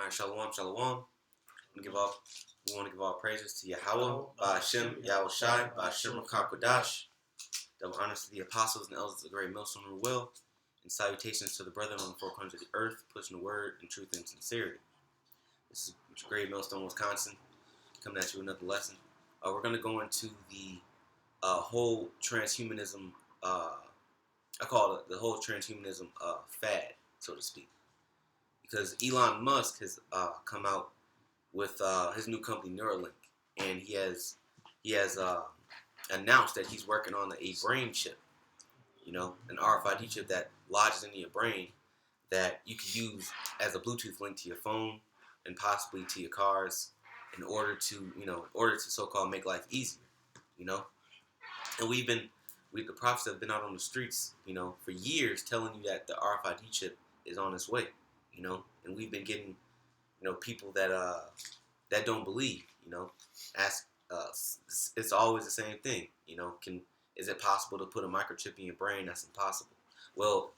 All right, shalom, shalom. We want to give all praises to Yahweh, Ba'ashem, Yahweh Shai, Ba'ashem Rakakwadash. Double honors to the apostles and elders of the great millstone of will, and salutations to the brethren on the four corners of the earth, pushing the word in truth and sincerity. This is Great Millstone, Wisconsin, coming at you with another lesson. We're going to go into the whole transhumanism, I call it the whole transhumanism fad, so to speak. Because Elon Musk has come out with his new company Neuralink, and he has announced that he's working on a brain chip, an RFID chip that lodges into your brain that you can use as a Bluetooth link to your phone and possibly to your cars in order to so-called make life easier, And the prophets have been out on the streets, for years telling you that the RFID chip is on its way, and we've been getting, people that don't believe, ask. It's always the same thing, is it possible to put a microchip in your brain? That's impossible. Well,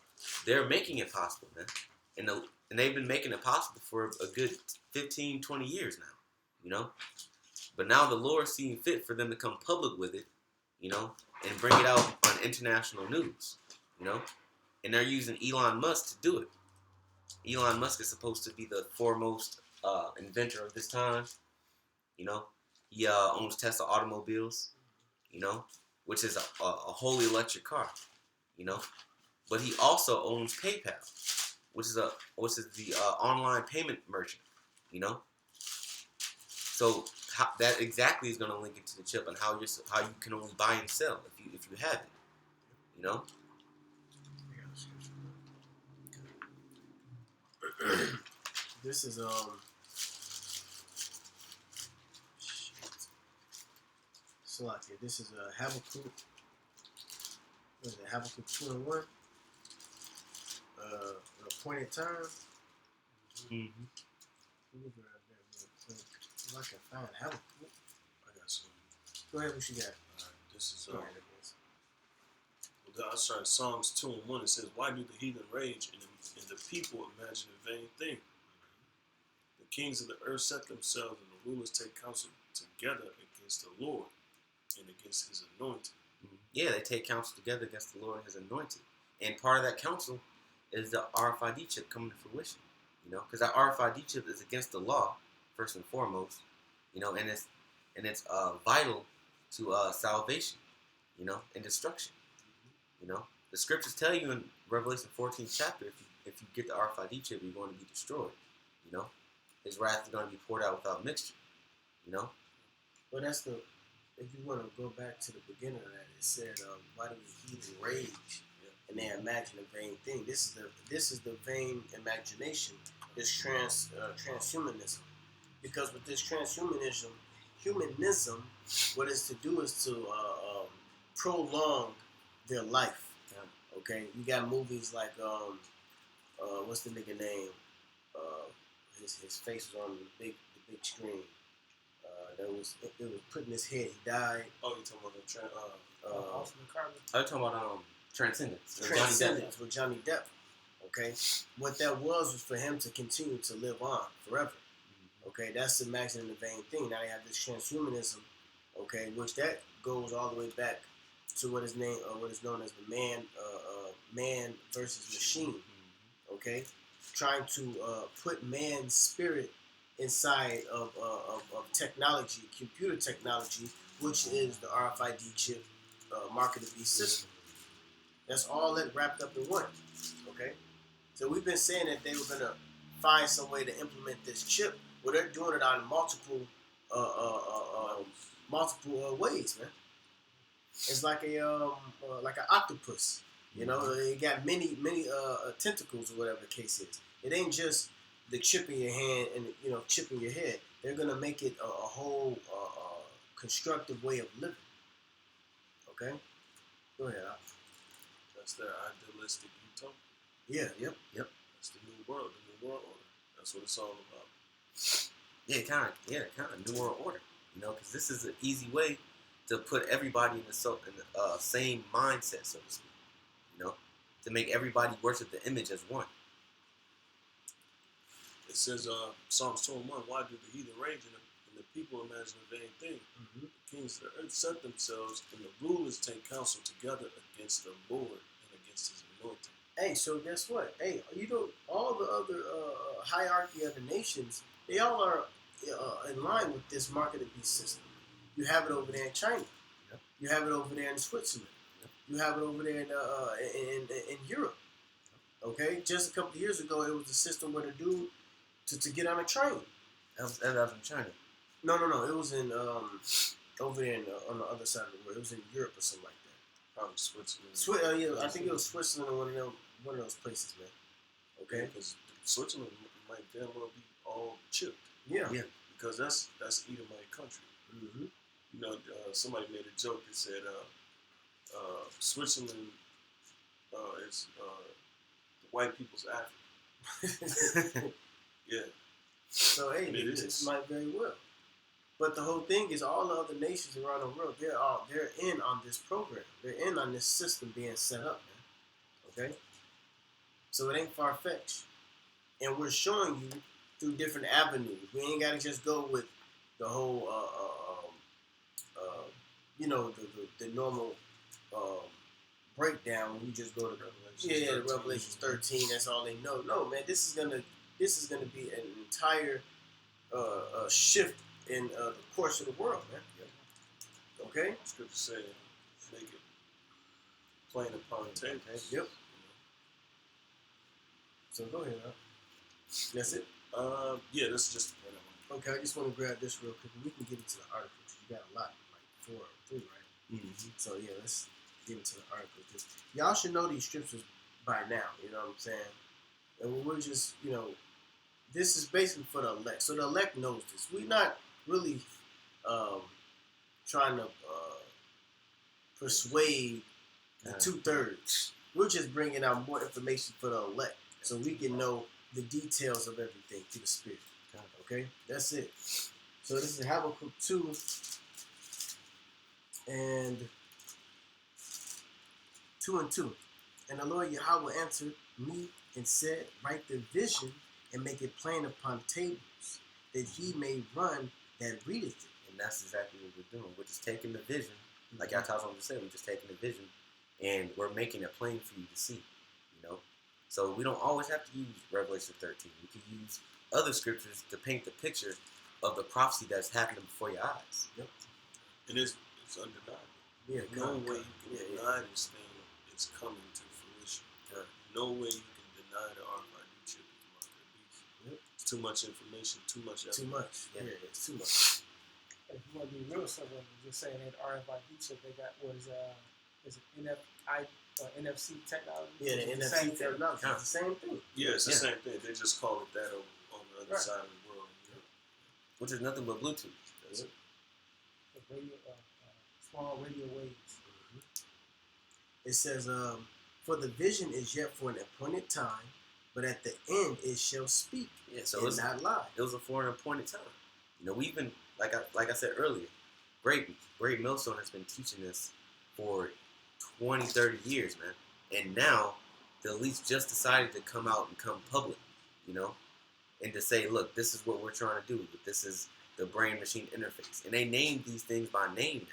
they're making it possible, man, and they've been making it possible for a good 15, 20 years now, But now the Lord's seeing fit for them to come public with it, and bring it out on international news, and they're using Elon Musk to do it. Elon Musk is supposed to be the foremost inventor of this time, He owns Tesla Automobiles, which is a wholly electric car, But he also owns PayPal, which is the online payment merchant, So that exactly is going to link into the chip and how you can only buy and sell if you have it, This is Salakia. This is a Habakkuk. What is it? Habakkuk 2:1. An appointed time. Mm-hmm. Let me grab that real quick. If I can find Habakkuk. I got some. Go ahead. What you got? All right, this is Go I started Psalms 2:1. It says, "Why do the heathen rage and the people imagine a vain thing? The kings of the earth set themselves, and the rulers take counsel together against the Lord and against His anointed." Yeah, they take counsel together against the Lord and His anointed, and part of that counsel is the RFID chip coming to fruition. Because that RFID chip is against the law first and foremost, and it's vital to salvation, and destruction. The scriptures tell you in Revelation 14th chapter, if you get the RFID chip, you're going to be destroyed. His wrath is going to be poured out without mixture. Well, that's if you want to go back to the beginning of that, it said, "Why do the heathen rage and they imagine a vain thing?" This is the vain imagination. This transhumanism, because with this humanism, what it's to do is to prolong their life. Okay, you got movies like what's the nigga name? His face was on the big screen. It was put in his head. He died. Oh, you talking about Austin Carter? I'm talking about Transcendence. Transcendence with Johnny Depp. Okay, what that was for him to continue to live on forever. Okay, that's imagining the vain thing. Now they have this transhumanism. Okay, which that goes all the way back to what is known as the man versus machine. Okay, trying to put man's spirit inside of technology, computer technology, which is the RFID chip market beast system. That's all that wrapped up in one. Okay, so we've been saying that they were gonna find some way to implement this chip. Well, they're doing it on multiple ways, man. It's like an octopus. It got many tentacles or whatever the case is. It ain't just the chip in your hand and chip in your head. They're gonna make it a whole constructive way of living. Okay, go ahead. That's their idealistic utopia. Yeah. Yep. That's the new world order. That's what it's all about. Yeah, kind of new world order. Because this is an easy way to put everybody in the same mindset, so to speak. To make everybody worship the image as one. It says, Psalms 21, why do the heathen rage and the people imagine a vain thing? Mm-hmm. The kings of the earth set themselves, and the rulers take counsel together against the Lord and against his anointing. Hey, so guess what? Hey, all the other hierarchy of the nations, they all are in line with this market of beast system. You have it over there in China. Yep. You have it over there in Switzerland. Yep. You have it over there in Europe. Okay, just a couple of years ago, it was a system where the dude to get on a train. That was in China. No, it was in over there on the other side of the world. It was in Europe or something like that. Probably Switzerland. Yeah, I think it was Switzerland or one of those places, man. Okay. Because Switzerland might damn well be all chipped. Yeah. Because that's Edomite country. Mm-hmm. You know, somebody made a joke that said Switzerland is the white people's Africa. Yeah. So hey, this might very well. But the whole thing is, all the other nations around the world, they're in on this program. They're in on this system being set up, man. Okay. So it ain't far fetched, and we're showing you through different avenues. We ain't gotta just go with the whole, the normal breakdown. When you just go to Revelations 13. That's all they know. No, man, this is gonna be an entire shift in the course of the world, man. Yep. Okay. Scripture say, make it plain upon tables. Yep. So go ahead, man. That's it. Yeah, that's just the point I want. Okay, I just want to grab this real quick, and we can get into the articles. You got a lot, like 4 or 3, right? Mm-hmm. So yeah, let's get into the articles. Y'all should know these scriptures by now. You know what I'm saying? And we're just, this is basically for the elect. So the elect knows this. We're not really trying to persuade the 2/3. We're just bringing out more information for the elect, so we can know the details of everything through the Spirit. Okay, that's it. So this is Habakkuk 2 and 2:2. And the Lord Yahweh answered me and said, write the vision and make it plain upon tables, that he may run that readeth it. And that's exactly what we're doing. We're just taking the vision, like y'all taught on to say, we're just taking the vision and we're making it plain for you to see, So we don't always have to use Revelation 13. We can use other scriptures to paint the picture of the prophecy that's happening before your eyes. Yep. And it's undeniable. Yeah, no way you can deny this thing. It's coming to fruition. No way you can deny the RFID chip is the mark of the beast. Yep. It's too much information, too much evidence. Too much. Yeah, it's too much. If you want to be real simple, just saying that RFID chip they got is it NFC technology? Yeah, the NFC technology. It's the same thing. Yeah, it's the same thing. They just call it that on the other side of the world. Which is nothing but Bluetooth. That's it. The radio, small radio waves. It says, for the vision is yet for an appointed time, but at the end it shall speak. Yeah, so it's not lie. It was for an appointed time. We've been, like I said earlier, Great Millstone has been teaching this for 20, 30 years, man. And now the elites just decided to come out and come public, and to say, look, this is what we're trying to do. This is the brain-machine interface. And they named these things by name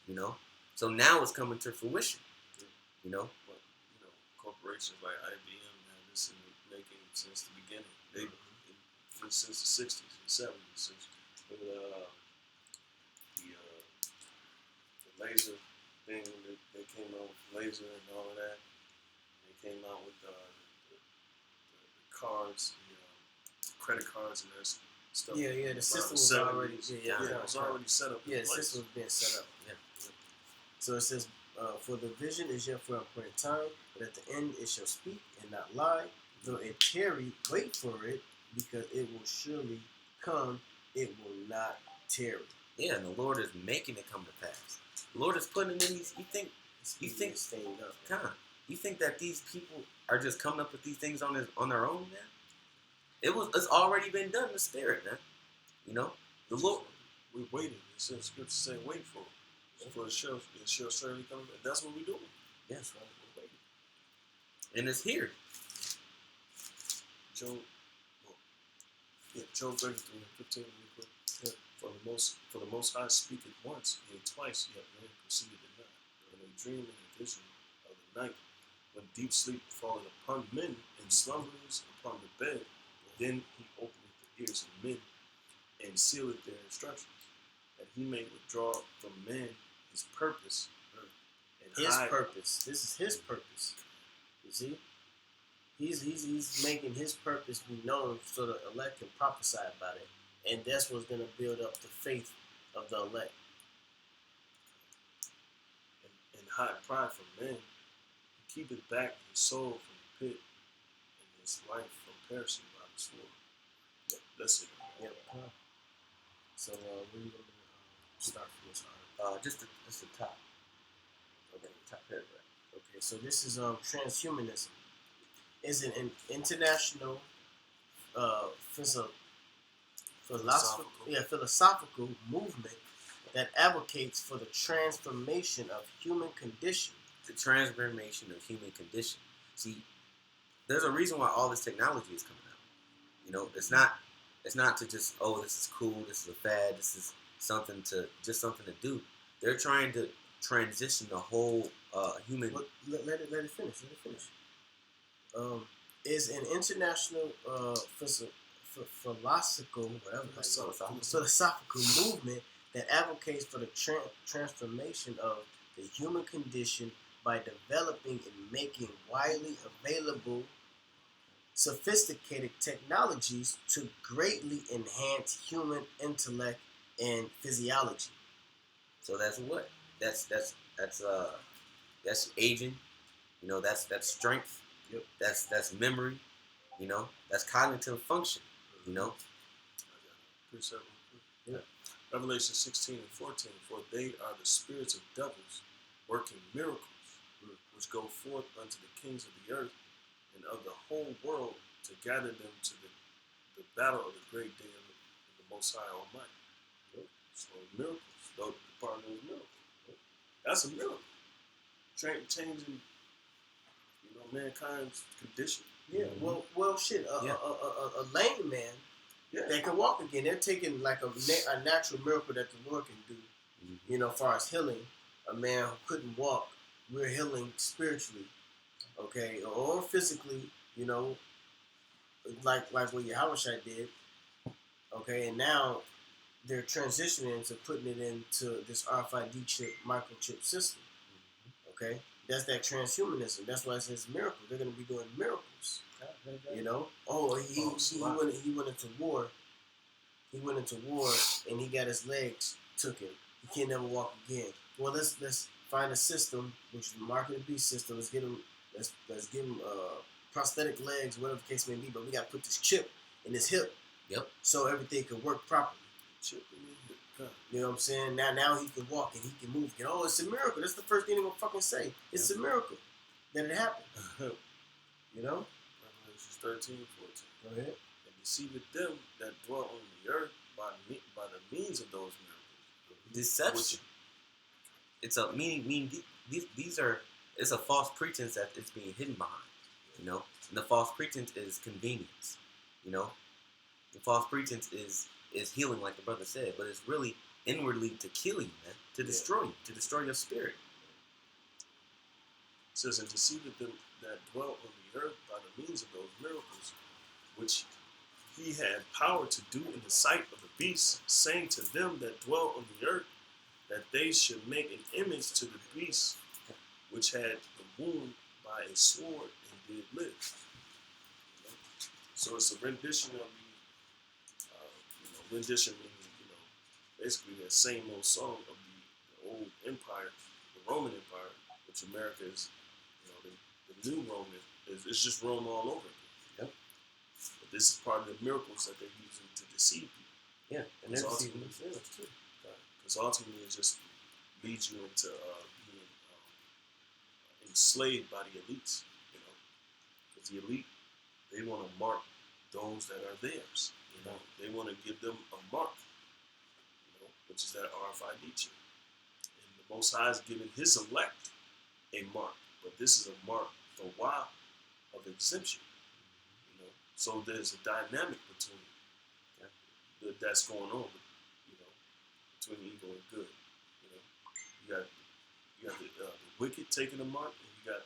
now, So now it's coming to fruition, But, corporations like IBM have this in the making since the beginning. They've been since the 60s and 70s. Since the laser thing, they came out with laser and all of that. They came out with the cards, credit cards and that stuff. Yeah, the system was already it was already set up. Yeah, the system was being set up. Yeah. So it says, for the vision is yet for a appointed time, but at the end it shall speak and not lie. Though it tarry, wait for it, because it will surely come. It will not tarry. Yeah, and the Lord is making it come to pass. The Lord is putting it in these. You think staying up. You think that these people are just coming up with these things on their own, man? It's already been done in the spirit, man. The Lord. We're waiting. It says scripture say, wait for it. For it shall surely come. That's what we're doing. Yes, right. We're waiting. And it's here. Job, Job 33:15. Really quick. Yeah. For the Most High speaketh once, yea twice, yet man perceiveth it not. In a dream and a vision of the night, when deep sleep falleth upon men, and slumberings upon the bed, then he openeth the ears of men, and sealeth their instructions, that he may withdraw from man his purpose, and His hide. purpose. This is his purpose. You see? He's making his purpose be known so the elect can prophesy about it. And that's what's going to build up the faith of the elect. And hide pride from men, and keepeth back his soul from the pit, and his life from perishing by the sword. Yeah, that's it. Yep. So we're going to start from this article. Just the top. Okay, top paragraph. Okay, so this is transhumanism. Is an international philosophical movement that advocates for the transformation of human condition. The transformation of human condition. See, there's a reason why all this technology is coming out. You know, it's not to just, oh, this is cool, this is a fad, this is something to do. They're trying to transition the whole human. Well, let it finish. Is an international philosophical movement that advocates for the transformation of the human condition by developing and making widely available sophisticated technologies to greatly enhance human intellect and physiology. So that's what? That's aging. You know, that's strength. Yep. That's memory. You know, that's cognitive function. You know. Precept. Yeah. Revelation 16:14. For they are the spirits of devils, working miracles, which go forth unto the kings of the earth and of the whole world to gather them to the battle of the great day of the Most High Almighty. Yep. So miracles, though part of those miracles. Yep. That's a miracle. Changing, mankind's condition. Yeah. Well, shit. A lame man that can walk again. They're taking like a natural miracle that the Lord can do. Mm-hmm. You know, as far as healing a man who couldn't walk, we're healing spiritually, okay, or physically. You know, like what Yahushua did. Okay, and now they're transitioning to putting it into this RFID chip microchip system. Okay, that's that transhumanism. That's why it says miracle. They're going to be doing miracles. You know. Oh, he went into war. He went into war and he got his legs took him. He can't never walk again. Well, let's find a system, which is the mark of the beast system. Let's give him prosthetic legs, whatever the case may be. But we got to put this chip in his hip. Yep. So everything can work properly. Chip in his hip. You know what I'm saying? Now he can walk and he can move. And, it's a miracle. That's the first thing they're gonna fucking say. It's a miracle that it happened. You know? Revelations 13:14. Go ahead. And deceiveth them that dwell on the earth by the means of those miracles. Deception. It's a it's a false pretense that it's being hidden behind. You know? And the false pretense is convenience. You know? The false pretense is healing, like the brother said, but it's really inwardly to kill you, man, to destroy you, to destroy your spirit. It says, and deceiveth them that dwell on the earth by the means of those miracles, which he had power to do in the sight of the beast, saying to them that dwell on the earth, that they should make an image to the beast, which had the wound by a sword and did live. So it's a rendition of the rendition meaning, basically that same old song of the old empire, the Roman Empire, which America is, the new Roman it's just Rome all over again. Yep. But this is part of the miracles that they're using to deceive people. Yeah, and they're deceiving themselves too. Because ultimately it just leads you into being enslaved by the elites, because the elite, they want to mark those that are theirs. They want to give them a mark, which is that RFID chip. And the Most High is giving his elect a mark, but this is a mark for why of exemption. So there's a dynamic between that's going on, between evil and good. You got the wicked taking the mark, and you got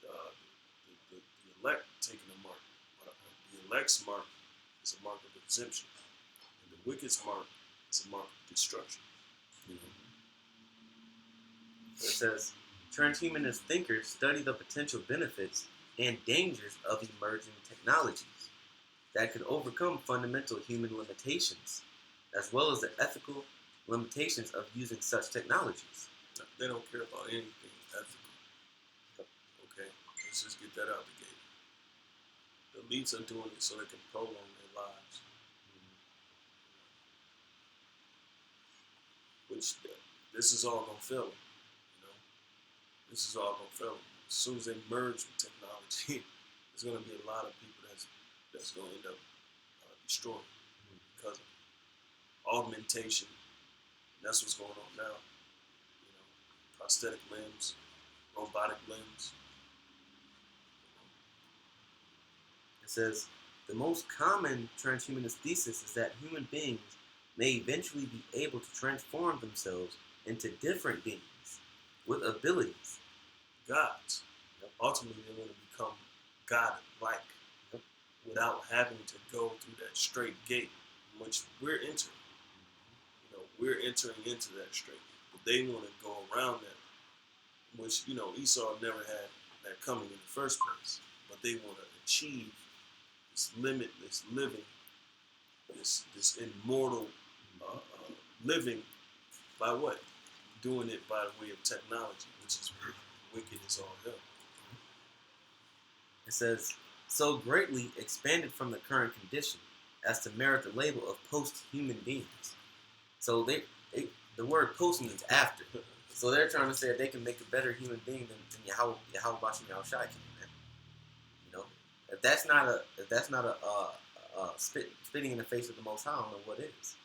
the elect taking the mark. The elect's mark is a mark of exemption, and the wicked's mark is a mark of destruction. It says, transhumanist thinkers study the potential benefits and dangers of emerging technologies that could overcome fundamental human limitations, as well as the ethical limitations of using such technologies. They don't care about anything ethical. Okay, let's just get that out the gate. The elites are doing it so they can prolong their lives. Which, this is all gonna fail them. This is all gonna fail them. As soon as they merge with technology, there's gonna be a lot of people that's gonna end up destroyed because of augmentation. That's what's going on now. Prosthetic limbs, robotic limbs. It says, the most common transhumanist thesis is that human beings may eventually be able to transform themselves into different beings with abilities. Gods. Ultimately, they want to become God-like without having to go through that straight gate, which we're entering. We're entering into that straight. But they want to go around that, which, Esau never had that coming in the first place. But they want to achieve this limitless living, this immortal living by what? Doing it by the way of technology, which is wicked as all hell. It says, so greatly expanded from the current condition as to merit the label of post-human beings. So the word post means after. So they're trying to say that they can make a better human being than Yahweh Bashim Yahushai can. If that's not a spitting in the face of the Most High, I don't know what is.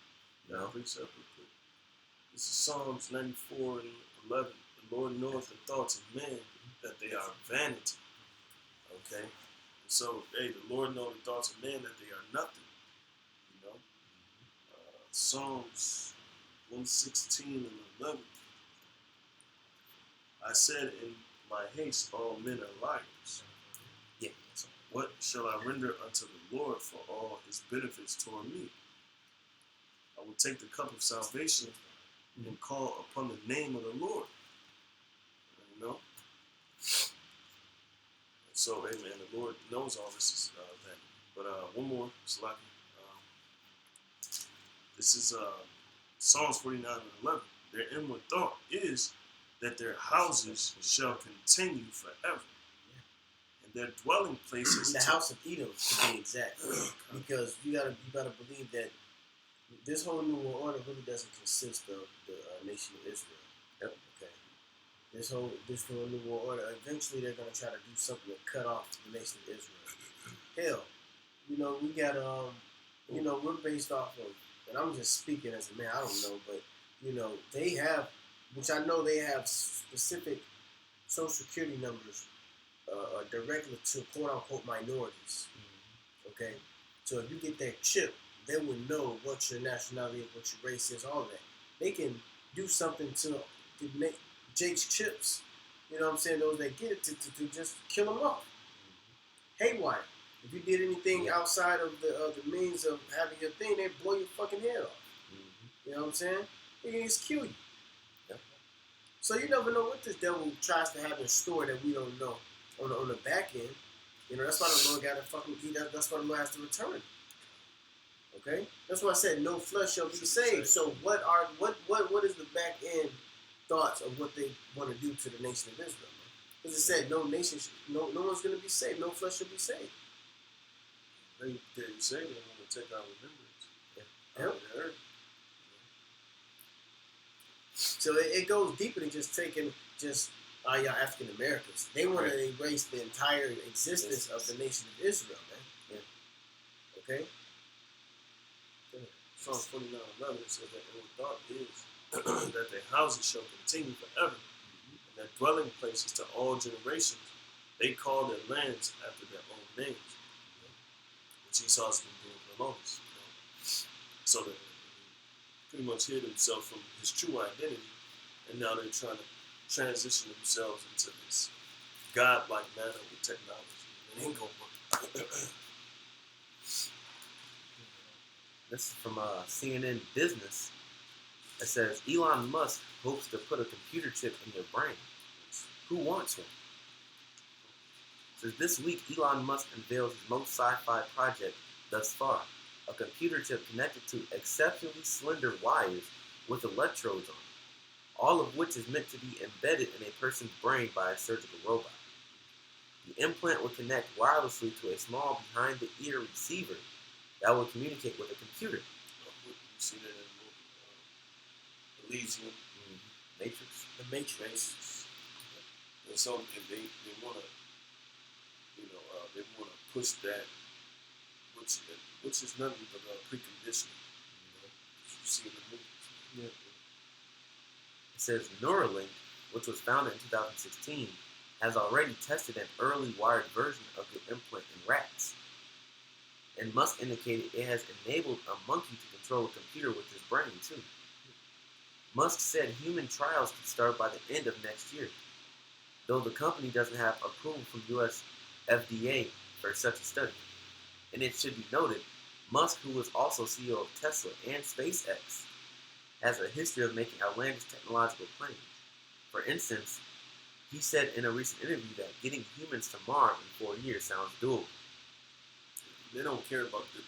This is Psalms 94 and 11. The Lord knoweth the thoughts of men, that they are vanity. Okay? And so, the Lord knows the thoughts of men, that they are nothing. Psalms 116 and 11. I said in my haste, all men are liars. Yeah. What shall I render unto the Lord for all his benefits toward me? I will take the cup of salvation and call upon the name of the Lord. So, amen. The Lord knows all this is that. But one more, Slaki. This is Psalms 49 and 11. Their inward thought is that their houses shall continue forever. And their dwelling places... The house of Edom, to be exact. Because you gotta believe that this whole new world order really doesn't consist of the nation of Israel. Yep. Okay. This whole new world order, eventually they're gonna try to do something to cut off the nation of Israel. Hell, we got we're based off of, and I'm just speaking as a man, I don't know, but they have, which I know they have specific social security numbers directly to quote unquote minorities. Okay, so if you get that chip, they would know what your nationality is, what your race is, all of that. They can do something to make Jake's chips. You know what I'm saying? Those that get it to just kill them off. Haywire. If you did anything outside of the means of having your thing, they blow your fucking head off. You know what I'm saying? They can just kill you. So you never know what this devil tries to have in store that we don't know on the back end. That's why the Lord got to fucking eat. That's why the Lord has to return. Okay? That's why I said no flesh shall be saved. So what is the back end thoughts of what they want to do to the nation of Israel? Because it said no one's going to be saved. No flesh shall be saved. They say they want to take our remembrance. Yep. So it goes deeper than just taking y'all African Americans. They want to erase the entire existence of the nation of Israel, man. Yeah. Okay? Psalms 49:11 says that the thought is that their houses shall continue forever, and their dwelling places to all generations. They call their lands after their own names, which Esau's been doing for the longest. so that pretty much hid himself from his true identity, and now they're trying to transition themselves into this godlike manner with technology. It ain't gonna work. This is from CNN Business. It says Elon Musk hopes to put a computer chip in your brain. Who wants one? It says this week Elon Musk unveils his most sci-fi project thus far: a computer chip connected to exceptionally slender wires with electrodes on it, all of which is meant to be embedded in a person's brain by a surgical robot. The implant will connect wirelessly to a small behind-the-ear receiver that will communicate with a computer. You see that in Elysium, Matrix. The Matrix. and so they want to, they want to push that, which is nothing but preconditioning. You see in the movies. Yeah. It says Neuralink, which was founded in 2016, has already tested an early wired version of the implant in rats. And Musk indicated it has enabled a monkey to control a computer with his brain, too. Musk said human trials could start by the end of next year, though the company doesn't have approval from U.S. FDA for such a study. And it should be noted, Musk, who was also CEO of Tesla and SpaceX, has a history of making outlandish technological claims. For instance, he said in a recent interview that getting humans to Mars in 4 years sounds doable. They don't care about the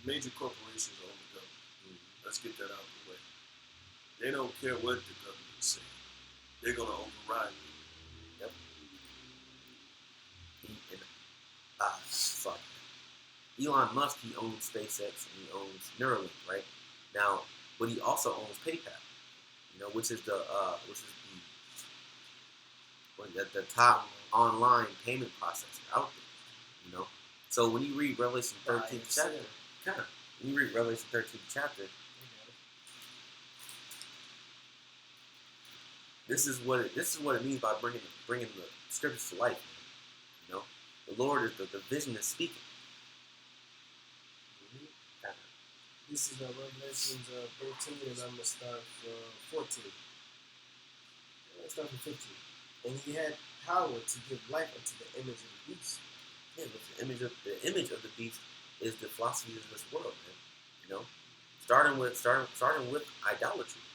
major corporations own the government. Let's get that out of the way. They don't care what the government says. They're going to override it. Yep. Fuck. Elon Musk, he owns SpaceX and he owns Neuralink, right? Now, but he also owns PayPal, which is the top online payment processor out there, So when you read Revelation 13th chapter, this is what it means by bringing the scriptures to life. The Lord is the vision is speaking. This is Revelations 13, and I'm going to start from 14. Let's start from 15. And he had power to give life unto the image of the beast. Yeah, but the image of the beast is the philosophy of this world, man. Starting with idolatry,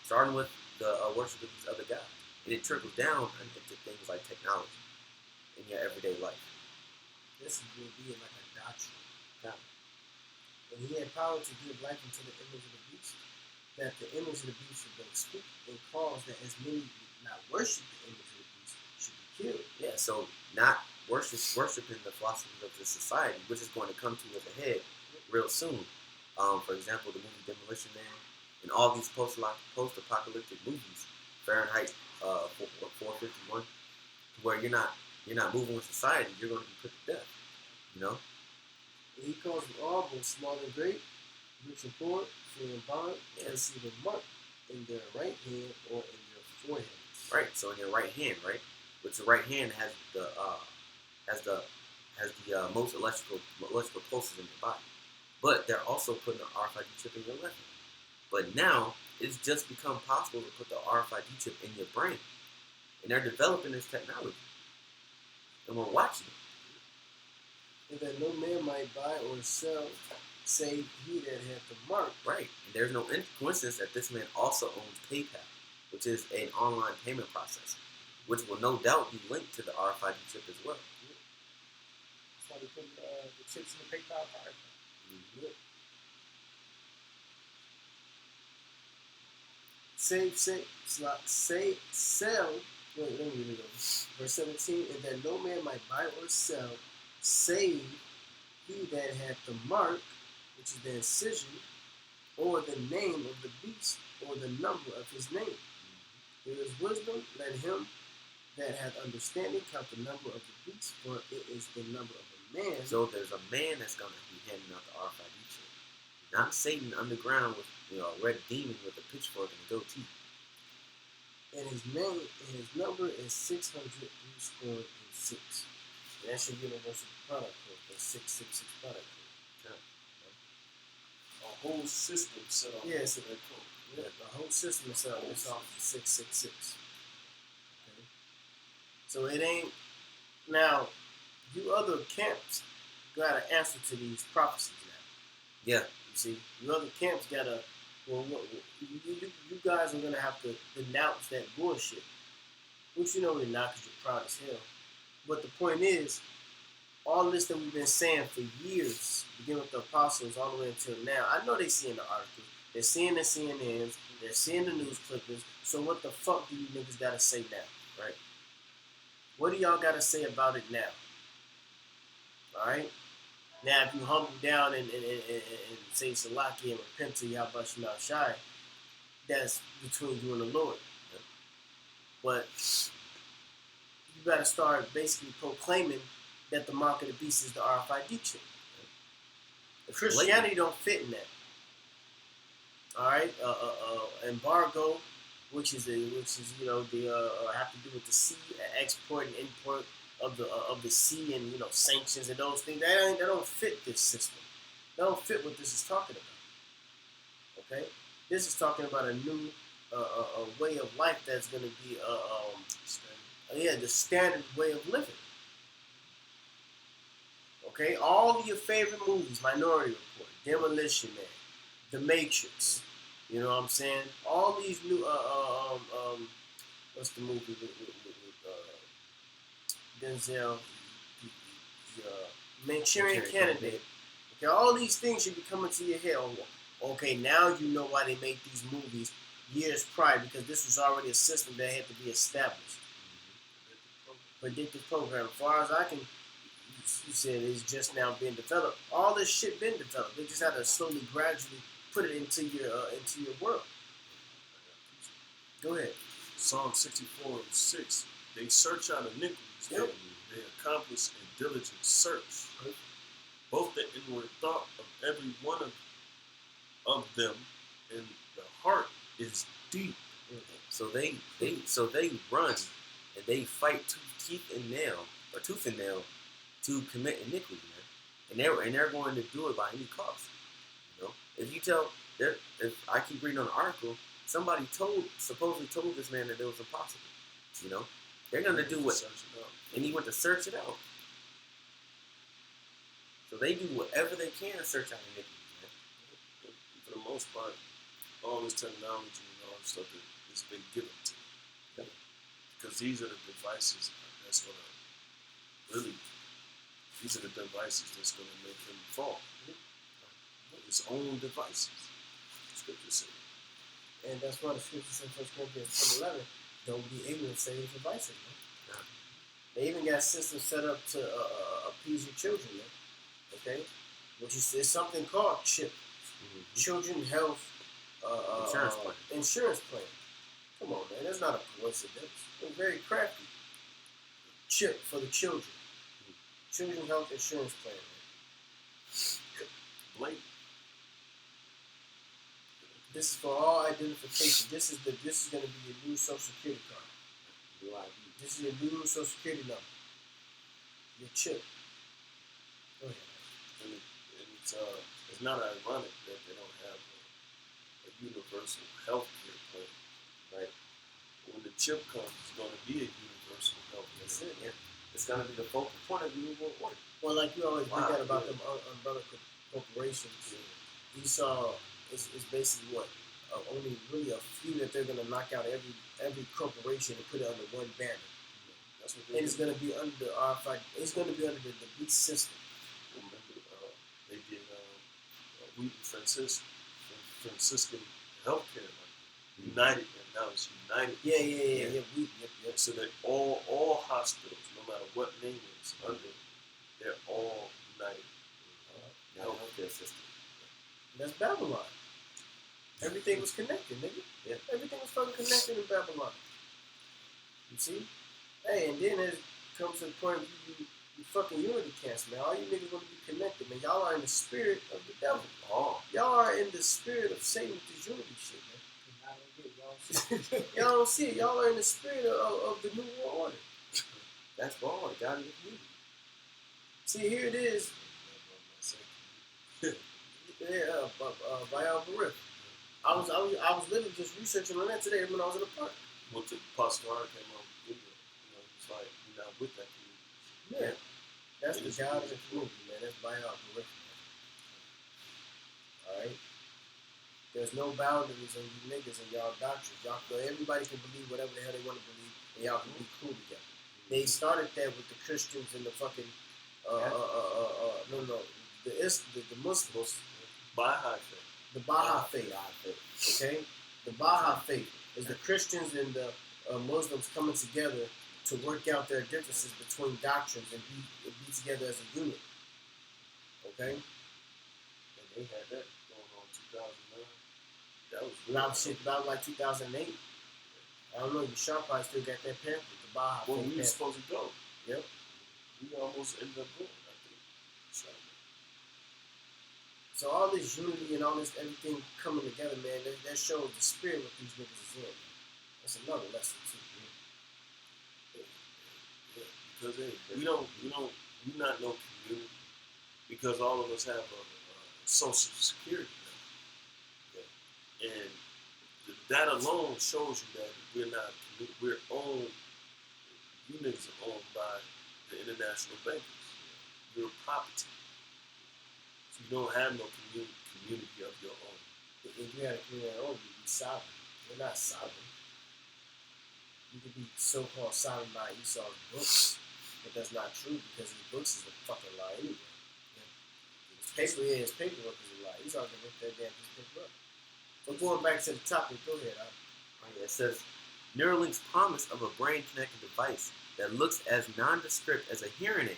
starting with the worship of these other gods, and it trickles down into things like technology in your everyday life. This will be like a doctrine. Yeah. And he had power to give life unto the image of the beast, that the image of the beast should both speak and cause that as many would not worship the image of the beast should be killed. Yeah, so not worshiping the philosophies of this society, which is going to come to us ahead real soon. For example, the movie Demolition Man and all these post-apocalyptic movies, Fahrenheit 451, where you're not moving with society, you're going to be put to death. And he calls them all, both small and great, rich and poor, free and bond, and receive a mark in their right hand or in their forehead. Right. So in your right hand, right, which the right hand has the most electrical pulses in your body, but they're also putting the RFID chip in your left hand. But now it's just become possible to put the RFID chip in your brain, and they're developing this technology, and we're watching it. And that no man might buy or sell, save he that hath the mark. Right. And there's no coincidence that this man also owns PayPal, which is an online payment processor, which will no doubt be linked to the RFID chip as well. That's why they put the chips in the PayPal card. Mm-hmm. Sell. Wait, let me read it over. Verse 17, and that no man might buy or sell, save he that hath the mark, which is the incision, or the name of the beast, or the number of his name. There is wisdom, let him that hath understanding count the number of the beast, for it is the number of a man. So there's a man that's going to be handing out the RFID chip. Not Satan underground with a red demon with a pitchfork and a goatee. And his name and his number is 666. And that should be universal product code, the 666 product code. whole system set off. Yeah, it's a- that code. Yeah, the whole system is set up. It's off of 666. Okay. So it ain't now. You other camps got to answer to these prophecies now. Yeah. You see, you other camps got to. Well, you guys are gonna have to denounce that bullshit, which you know they're not because you're proud as hell. But the point is, all this that we've been saying for years, beginning with the apostles all the way until now, I know they seeing the articles, they're seeing the CNNs, they're seeing the news clippings. So what the fuck do you niggas gotta say now, right? What do y'all gotta say about it now? All right. Now, if you humble down and say Salaki and repent to Yahweh Shema Shai, that's between you and the Lord. But you got to start basically proclaiming that the mark of the beast is the RFID chip. Christianity don't fit in that. All right, embargo, which is you know the have to do with the sea export and import of the sea and sanctions and those things. That don't fit this system. That don't fit what this is talking about. Okay, this is talking about a new a way of life that's going to be the standard way of living. Okay, all of your favorite movies, Minority Report, Demolition Man, The Matrix, you know what I'm saying? All these new, what's the movie with Denzel, the Manchurian Candidate. Okay, all these things should be coming to your head. Okay, now you know why they made these movies years prior, because this was already a system that had to be established. Predictive program. As far as I can, you said it's just now being developed. All this shit been developed. They just had to slowly, gradually put it into your world. Go ahead. Psalm 64:6. They search out iniquities. Yep. They accomplish a diligent search. Both the inward thought of every one of them and the heart is deep. So they run and they fight tooth and nail to commit iniquity, man. And they're going to do it by any cost. You know, if I keep reading on the article, somebody supposedly told this man that it was impossible. You know, they're going to do what, and he went to search it out. So they do whatever they can to search out iniquity, man. For the most part, all this technology and all this stuff has been given to them. Because these are the devices that's going to really, these are the devices that's going to make him fall. His own devices. Scripture says. And that's why the scripture says in 1 Corinthians 10:11, don't be ignorant, say his devices, man. They even got systems set up to appease your children, man. Okay? Which is something called CHIP. Mm-hmm. Children Health Insurance Plan. Come on, man. That's not a coincidence. It's very crafty. CHIP for the children. Children Health Insurance Plan, man. Blatant. This is for all identification. This is going to be your new Social Security card. This is your new Social Security number. Your chip. Go ahead. And it's not ironic that they don't have a universal health care plan. Right? When the chip comes, it's going to be a universal health care. That's it, yeah. It's going to be the focal point of the new world order. Well, like you always think that about them umbrella corporations. Yeah. You saw it's basically what only really a few that they're going to knock out every corporation and put it under one banner. That's what and it's going to be under the RFID. It's going to be under the beast system. Remember, they did Wheaton Franciscan Healthcare, United, and now it's United. Yeah. Yep. So that all hospitals, no matter what name it's under, they're all United healthcare system. That's Babylon. Everything was connected, nigga. Yeah. Everything was fucking connected in Babylon. You see? Hey, and then it comes to the point where you fucking unity cancer, man. All you niggas want to be connected, man. Y'all are in the spirit of the devil. Oh. Y'all are in the spirit of Satan with this unity shit, man. Y'all don't see it. Y'all are in the spirit of the New World Order. That's wrong. God is unity. See, here it is. there, Bayal Barif. I was literally just researching on that today when I was in the park. What the Pastor came on with it. It's like you're not with that community. Yeah. That's the God of the community, man. That's Bayal Barif. Alright? There's no boundaries on you niggas and y'all doctrines. Everybody can believe whatever the hell they want to believe, and y'all can be cool together. They started that with the Christians and the fucking the Muslims. Baha'i faith. The Baha'i faith. Okay? The Baha'i faith is the Christians and the Muslims coming together to work out their differences between doctrines and be together as a unit. Okay? And they had that going on 2009. That was about like 2008. I don't know, the Sharp probably still got that pamphlet, the Baha'i well, faith we were pamphlet. supposed to go. Yep. We almost ended up going, I think. So all this unity and all this everything coming together, man, that shows the spirit what these niggas is in. That's another lesson too. Yeah. Because we're not no community. Because all of us have a social security now. Yeah. And that alone shows you that we're owned. You niggas are owned by the international bankers. You're property. So you don't have no community of your own. If you had a community of your own, you'd be sovereign. You're not sovereign. You could be so-called sovereign by Esau's books, but that's not true because his books is a fucking lie anyway. His paperwork is a lie. Esau can rip that damn piece of paper up. But going back to the topic, go ahead. It says Neuralink's promise of a brain-connected device that looks as nondescript as a hearing aid,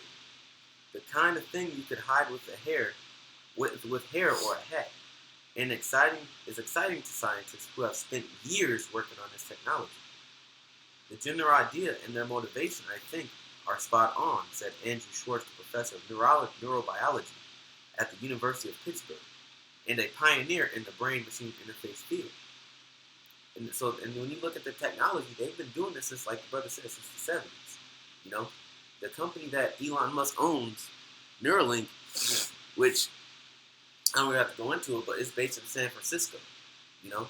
the kind of thing you could hide with a hair, with hair or a hat, and is exciting to scientists who have spent years working on this technology. The general idea and their motivation, I think, are spot on, said Andrew Schwartz, professor of neurobiology at the University of Pittsburgh, and a pioneer in the brain-machine interface field. And when you look at the technology, they've been doing this since, like the brother said, since the 70s. You know, the company that Elon Musk owns, Neuralink, which I don't really have to go into it, but it's based in San Francisco. You know,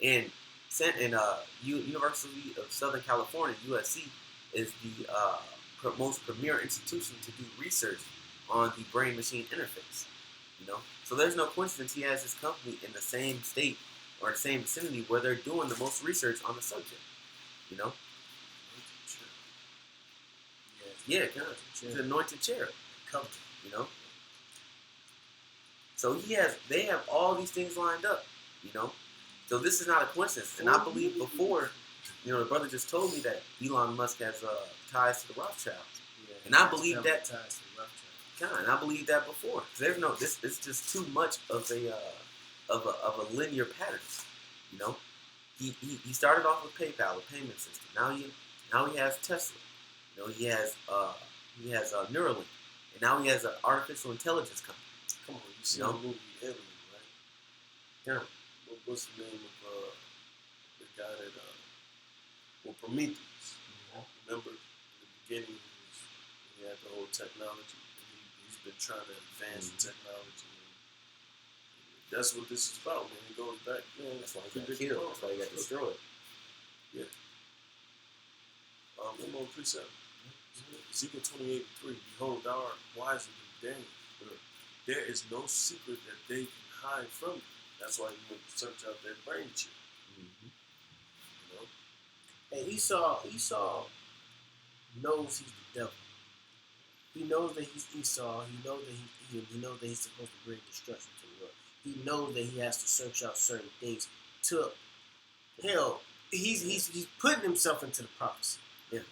and University of Southern California, USC, is the most premier institution to do research on the brain-machine interface. You know, so there's no coincidence he has his company in the same state or the same vicinity where they're doing the most research on the subject. You know. Yeah, kind of. He's an anointed cherub. You know. So they have all these things lined up. You know. So this is not a coincidence. And I believe before, you know, the brother just told me that Elon Musk has ties to the Rothschilds. Yeah, and I believe that. Ties to the Rothschilds. And I believe that before. There's no. It's just too much of a linear pattern. You know. He started off with PayPal, a payment system. Now he has Tesla. You know, he has Neuralink, and now he has an artificial intelligence company. Come on, you see the movie Alien, right? Yeah. What's the name of the guy that Prometheus? Mm-hmm. Remember in the beginning he had the whole technology. He's been trying to advance the technology. And that's what this is about, man. It goes back, man. That's why he got killed. That's why he got destroyed. Yeah. One more precept. Ezekiel 28:3. Behold, thou art wiser than Daniel. There is no secret that they can hide from you. That's why you went to search out that brain chip. Mm-hmm. You know? And Esau knows he's the devil. He knows that he's Esau. He knows that he's supposed to bring destruction to the world. He knows that he has to search out certain things to hell. He's putting himself into the prophecy. Yeah.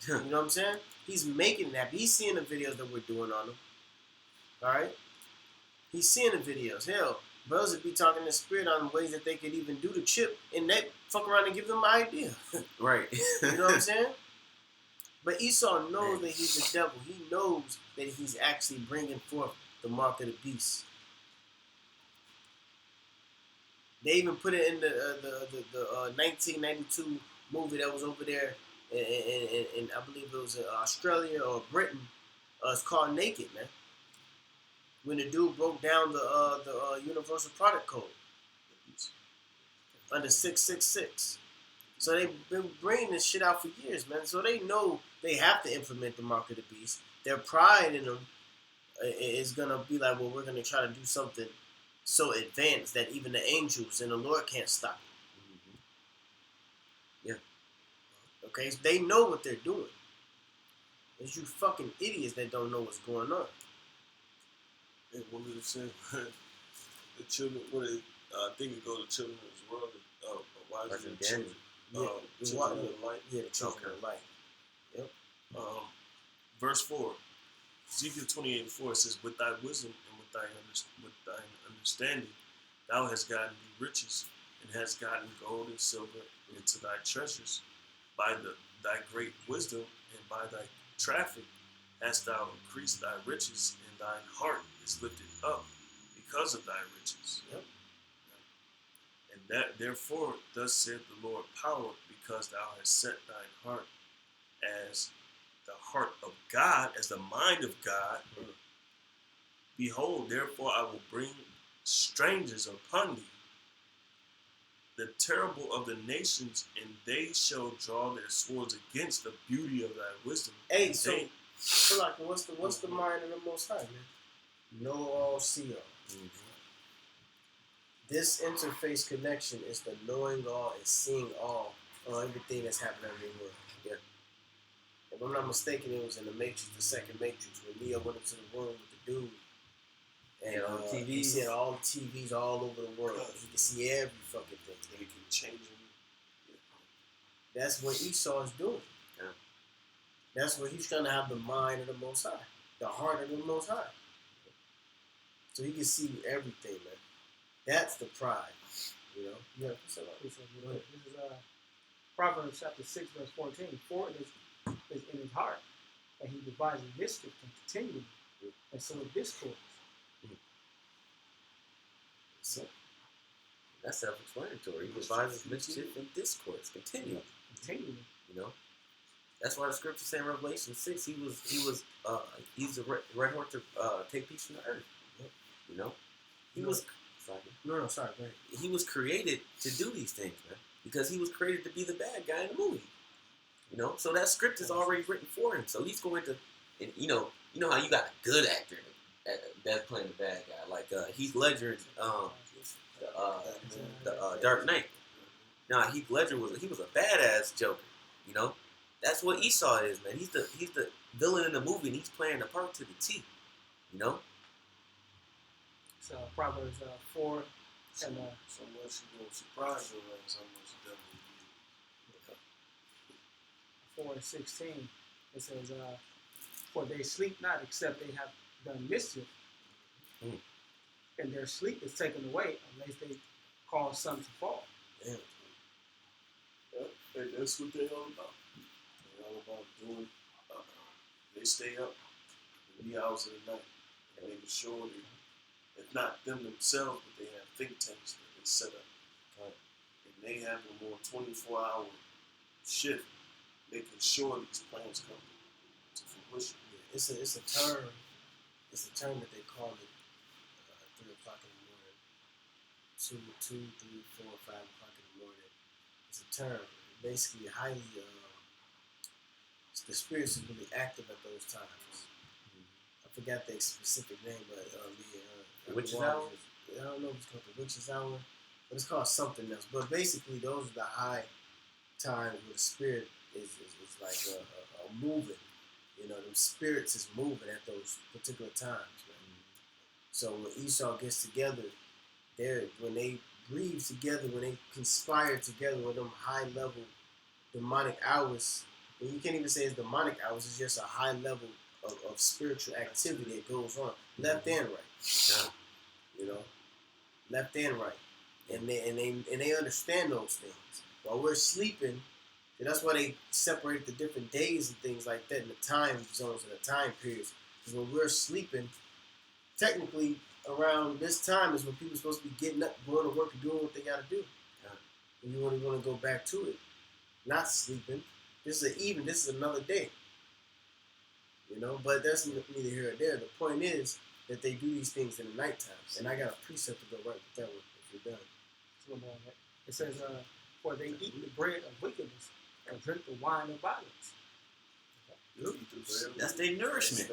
You know what I'm saying? He's making that. He's seeing the videos that we're doing on him. Alright? He's seeing the videos. Hell, brothers would be talking in spirit on ways that they could even do the chip and they fuck around and give them an idea. Right. You know what I'm saying? But Esau knows that he's the devil. He knows that he's actually bringing forth the mark of the beast. They even put it in the 1992 movie that was over there, and I believe it was Australia or Britain. It's called Naked, man. when the dude broke down the Universal Product Code under 666. So they've been bringing this shit out for years, man. So they know they have to implement the mark of the beast. Their pride in them is gonna be like, well, we're gonna try to do something so advanced that even the angels and the Lord can't stop it. Yeah. Okay, so they know what they're doing. It's you fucking idiots that don't know what's going on. And what did it say? The children, I think it goes to children of this world, wise and children. Children of the light. Yeah, the children of the light. Yep. Verse 4, Ezekiel 28:4 says, with thy wisdom and with thine understanding, thou hast gotten thee riches, and hast gotten gold and silver into thy treasures. By thy great wisdom and by thy traffic hast thou increased thy riches, and thine heart is lifted up because of thy riches. Yep. And that therefore, thus saith the Lord power, because thou hast set thine heart as the heart of God, as the mind of God. Behold, therefore I will bring strangers upon thee, the terrible of the nations, and they shall draw their swords against the beauty of thy wisdom. Hey, so like, what's the mind of the Most High, man? Know all, see all. Mm-hmm. This interface connection is the knowing all and seeing all on everything that's happening in the world. Yeah. If I'm not mistaken, it was in the Matrix, the second Matrix, when Neo went into the room with the dude. And TVs. he said all the TVs all over the world. He can see every fucking thing. They can change them. That's what Esau is doing. Yeah. That's what he's trying to have the mind of the Most High, the heart of the Most High. So he can see everything, man. That's the pride, you know. Yeah, so this is Proverbs chapter 6, verse 14. For it is in his heart, and he devises mischief continually, and so it discords. So, That's self-explanatory. He devises mischief and discourse. Continually. You know. That's why the scripture says in Revelation 6, he's a red horse to take peace from the earth. You know. Sorry, go ahead. He was created to do these things, man. Because he was created to be the bad guy in the movie. You know, so that script is already written for him. So he's going to, and you know how you got a good actor that's playing the bad guy, like Heath Ledger, the Dark Knight. Now Heath Ledger was a badass Joker. You know, that's what Esau is, man. He's the villain in the movie, and he's playing the part to the T. You know. So Proverbs 4 and So much you don't surprise you around how much devil you 4 and 16, it says, for they sleep not except they have done mischief, and their sleep is taken away unless they cause some to fall. Damn. Yeah, that's what they're all about. They're all about doing. They stay up in the hours of the night and making sure that, if not them themselves, but they have think tanks that they set up. Right. And they have a more 24-hour shift, making sure these plans come to fruition. Yeah, it's a term. It's a term that they call it 3 o'clock in the morning. 2, 3, 4, 5 o'clock in the morning. It's a term. Basically, highly. The spirits is really active at those times. I forgot the specific name, but the witch's hour. I don't know if it's called the witch's hour, but it's called something else. But basically, those are the high times where the spirit is like a moving. You know, them spirits is moving at those particular times, man. So when Esau gets together, when they breathe together, when they conspire together with them high level demonic hours, and you can't even say it's demonic hours, it's just a high level of spiritual activity that goes on, left and right. Yeah. You know, left and right, and they understand those things. While we're sleeping, and that's why they separate the different days and things like that in the time zones and the time periods. Because when we're sleeping, technically around this time is when people are supposed to be getting up, going to work, and doing what they got to do. And you only want to go back to it, not sleeping. This is another day. You know, but that's neither here or there. The point is that they do these things in the nighttime. And I got a precept to go right with that one if you're done. It says, for they eat the bread of wickedness and drink the wine of violence. That's their nourishment.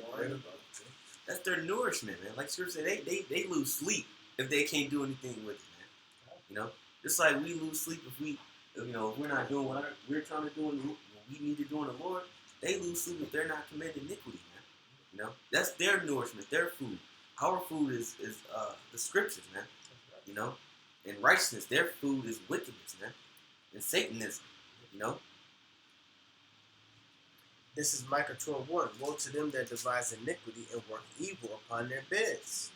That's their nourishment, man. Like Scripture said, they lose sleep if they can't do anything with it, man. You know, just like we lose sleep if we're not doing what we're trying to do and what we need to do in the Lord. They lose sleep if they're not committing iniquity, man. You know, that's their nourishment, their food. Our food is the Scriptures, man. You know, and righteousness. Their food is wickedness, man, and Satanism. You know. This is Micah 12:1. Woe to them that devise iniquity and work evil upon their beds.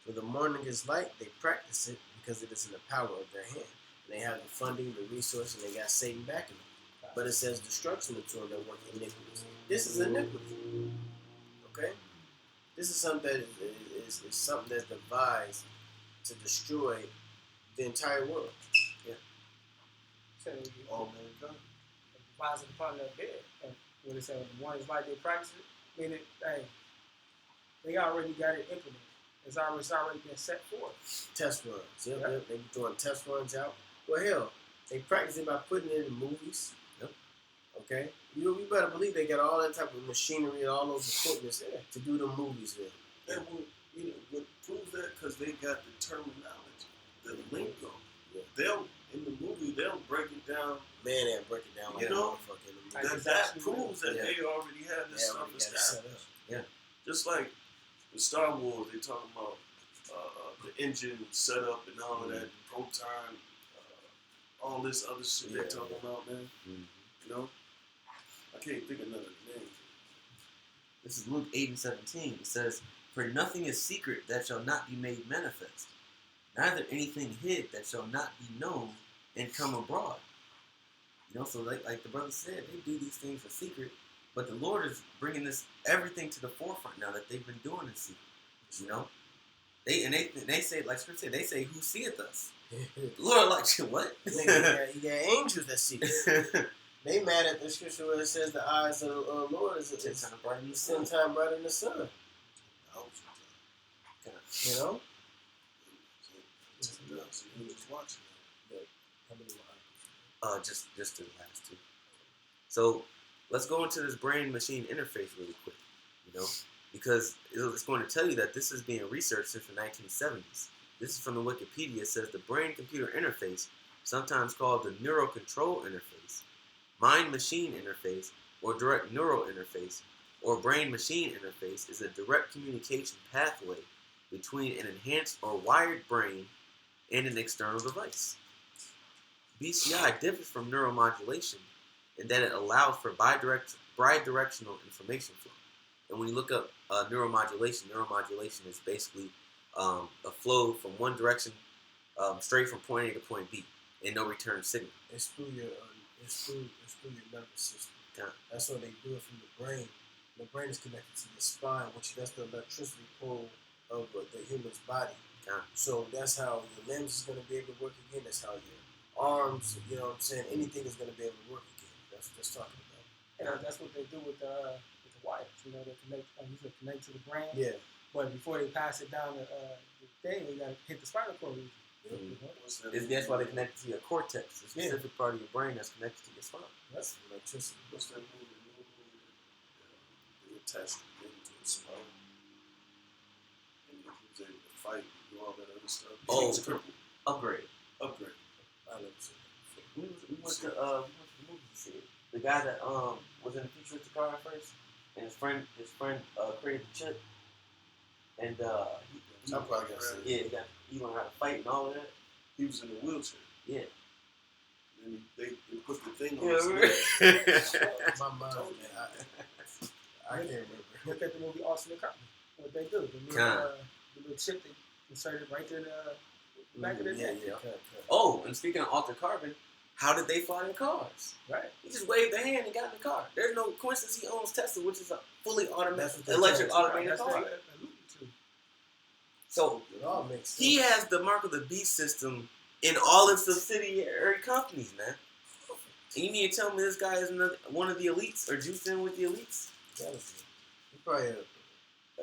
When the morning is light, they practice it because it is in the power of their hand. And they have the funding, the resource, and they got Satan backing them. But it says destruction to them that work iniquities. This is iniquity. Okay? This is something that is something that's devised to destroy the entire world. Yeah. So All mankind. Devised upon their bed. And when it says one is like they practice it, meaning, hey, they already got it implemented. It's already been set forth. Test runs. Yep. They be throwing test runs out. Well, hell, they practice it by putting it in movies. Yep. Okay? You better believe they got all that type of machinery and all those equipments to do the movies with. And what proves that? Because they got the terminology, the lingo. Yeah. They'll, in the movie, they'll break it down. Man, they break it down like You know, a motherfucker in the Like movie. That proves that Yeah. they already have this They stuff already got it set established. up. Yeah. Just like the Star Wars, they talking about the engine setup and all of that, proton, all this other shit Yeah, they talking about, man. Mm-hmm. You know, I can't think of none of the names. This is Luke 8:17. It says, "For nothing is secret that shall not be made manifest, neither anything hid that shall not be known and come abroad." You know, so like the brother said, they do these things in secret, but the Lord is bringing everything to the forefront now that they've been doing in secret. You know, they say, like Scripture said, they say, "Who seeth us?" The Lord, like, what? You got angels that see it. They mad at the scripture where it says the eyes of the Lord is 10 times brighter than the 10 sun. times brighter than the sun. You know? So you just watching Just to the last two. So let's go into this brain-machine interface really quick, you know, because it's going to tell you that this is being researched since the 1970s. This is from the Wikipedia. It says the brain-computer interface, sometimes called the neural control interface, mind-machine interface, or direct neural interface, or brain-machine interface, is a direct communication pathway between an enhanced or wired brain and an external device. BCI differs from neuromodulation in that it allows for bidirectional information flow. And when you look up neuromodulation is basically a flow from one direction straight from point A to point B and no return signal. It's through your nervous system. Yeah. That's why they do it from the brain. The brain is connected to the spine, which that's the electricity pole of the human's body. Yeah. So that's how your limbs is going to be able to work again. That's how your arms, you know what I'm saying, anything is going to be able to work again. That's what that's talking about. And that's what they do with the wires. You know, they usually connect to the brain. Yeah. But before they pass it down the thing, they got to hit the spinal cord region. Mm-hmm. That's why they connect to your cortex, the specific part of your brain that's connected to your spine. That's electricity. What's that movie? They attach the brain to the spine. And if he was able to fight and do all that other stuff. Oh, He's crippled. Upgrade. I never seen that before. We went to the movie to see it. The guy that was in the futuristic car at first, and his friend created the chip, and he I'm probably gonna see it. he learned how to fight and all of that. He was in a wheelchair. Yeah. And they put the thing on his leg. My mind, man, I can't remember. Look at the movie Altered Carbon. What they do, the little chip they inserted right there in the back of their neck. Yeah. Oh, and speaking of altered carbon, how did they fly in cars? Right. He just waved their hand and got in the car. There's no coincidence he owns Tesla, which is a fully automatic, electric automated That's car. what they alluded to. So It all makes sense. he has the mark of the beast system in all its subsidiary companies, man. And you mean to tell me this guy is one of the elites or juiced in with the elites? He probably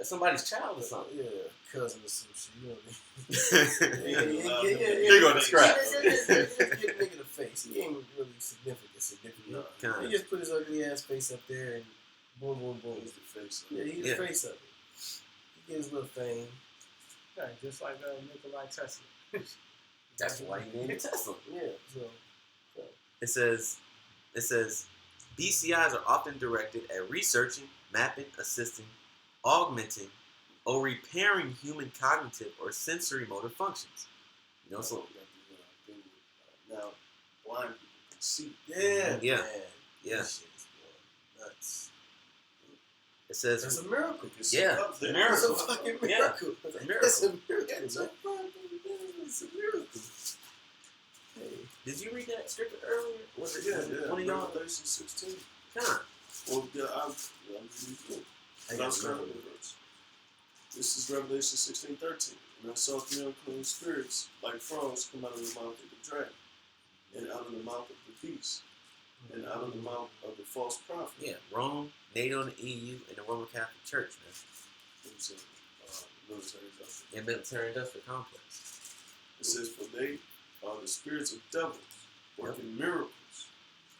somebody's child or something. Yeah, cousin or some shit. You know what I mean? Yeah. Big on the scrap. Just get a nigga in the face. He ain't really significant. No, He kinda. just put his ugly ass face up there and boom, boom, boom. He's the face. Yeah, he's the face of it. He gets a little fame. Yeah, just like Nikolai Tesla. That's why he named it Tesla. Yeah, so It says, BCIs are often directed at researching, mapping, assisting, augmenting, or repairing human cognitive or sensory motor functions. You know, so now blind people can see. yeah, Yeah. man. yeah. That shit is going nuts. It says, That's a miracle. yeah, It's a It's a miracle. fucking Yeah. miracle. It's a miracle. It's a miracle. It's a miracle. Hey. Did you read that scripture earlier? Was it Yeah. one of y'all? Revelation 16. Kind. Well, yeah, I'm reading it. I But I'll got start remember. with the verse. This is Revelation 16:13. And I saw 3 unclean spirits like frogs come out of the mouth of the dragon, and out of the mouth of the beast, and out of the mouth of the false prophet. Yeah, Rome, NATO and the EU, and the Roman Catholic Church, man. It was a military industrial. And military industrial complex. It says, for they are the spirits of devils, working miracles,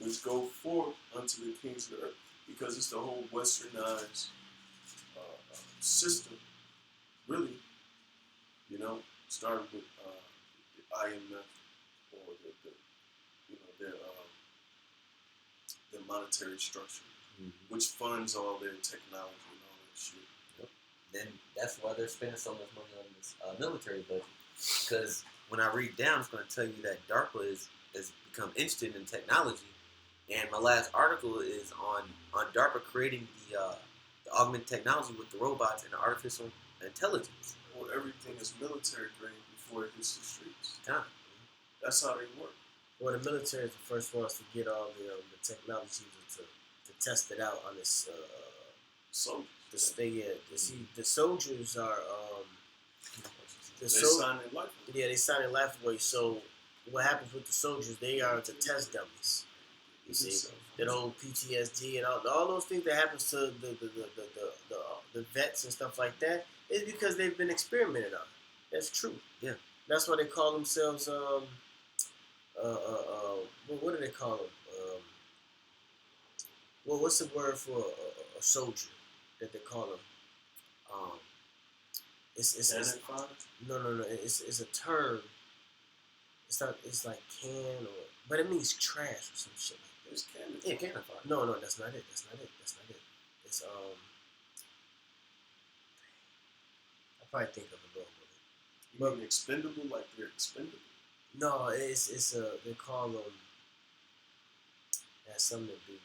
which go forth unto the kings of the earth. Because it's the whole westernized system, really, you know, started with the IMF or their monetary structure, which funds all their technology and all that shit. Then that's why they're spending so much money on this military budget. Because when I read down, it's going to tell you that DARPA has become interested in technology. And my last article is on DARPA creating the augmented technology with the robots and the artificial intelligence. Well, everything is military grade before it hits the streets. Kind of. That's how they work. Well, the military is the first ones to get all the technology to test it out on this. So The soldiers are they sign their life. they sign their life away. So what happens with the soldiers? They are the test dummies. You see, that whole PTSD and all those things that happens to the vets and stuff like that is because they've been experimented on. That's true. Yeah. That's why they call themselves what do they call them? Well, what's the word for a soldier that they call them? It's no. It's a term. It's not. It's like can or, but it means trash or some shit. It's cannon. Yeah, cannon fire. No, that's not it. It's It's I'll probably think of a little bit. You mean expendable, like they're expendable? No, it's they call them. It has something to do.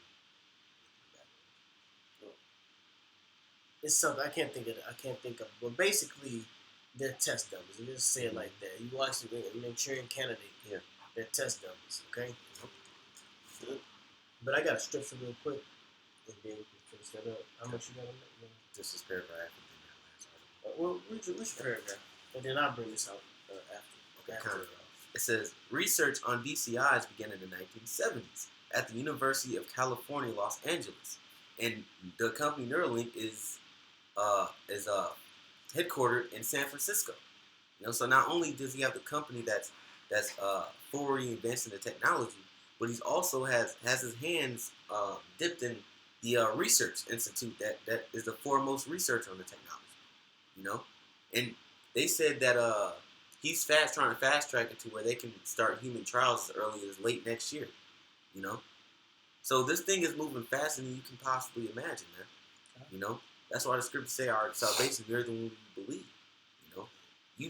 It's something I can't think of. But basically, they're test dummies. You just say it like that. You watch the Manchurian Candidate. Yeah. They're test dummies. Okay. Good. But I got a scripture real quick, and then we can finish that up. How much you got on that? This is paragraph. Well, which paragraph? And then I'll bring this out after. Okay, after kind of. It says, research on BCIs began in the 1970s at the University of California, Los Angeles. And the company Neuralink is headquartered in San Francisco. You know, so not only does he have the company that's forwarding advancing the technology, but he's also has his hands dipped in the research institute that is the foremost research on the technology. You know, and they said that he's trying to fast track it to where they can start human trials as early as late next year. You know, so this thing is moving faster than you can possibly imagine, man. You know, that's why the scriptures say our salvation is nearer than we believe. You know, you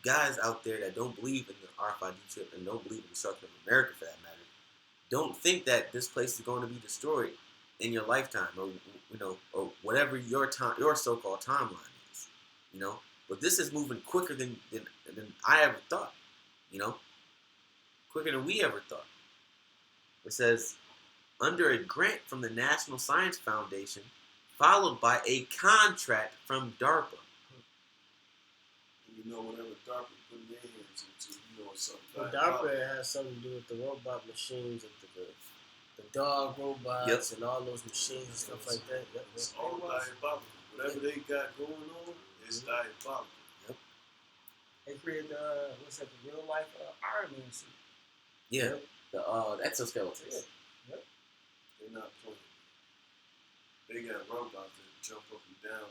guys out there that don't believe in the RFID chip and don't believe in the destruction of America, for that matter, don't think that this place is going to be destroyed in your lifetime, or or whatever your so-called timeline is. You know, but this is moving quicker than I ever thought. You know, quicker than we ever thought. It says, under a grant from the National Science Foundation, followed by a contract from DARPA. You know, whatever DARPA put their hands into, you know, something. Well, DARPA has something to do with the robot machines, the dog robots, and all those machines and stuff like that. It's all diabolical. Whatever they got going on is diabolical. They created what's that? The real life Iron Man suit. Yeah, the exoskeletons. Yeah. They're not playing. They got robots that jump up and down,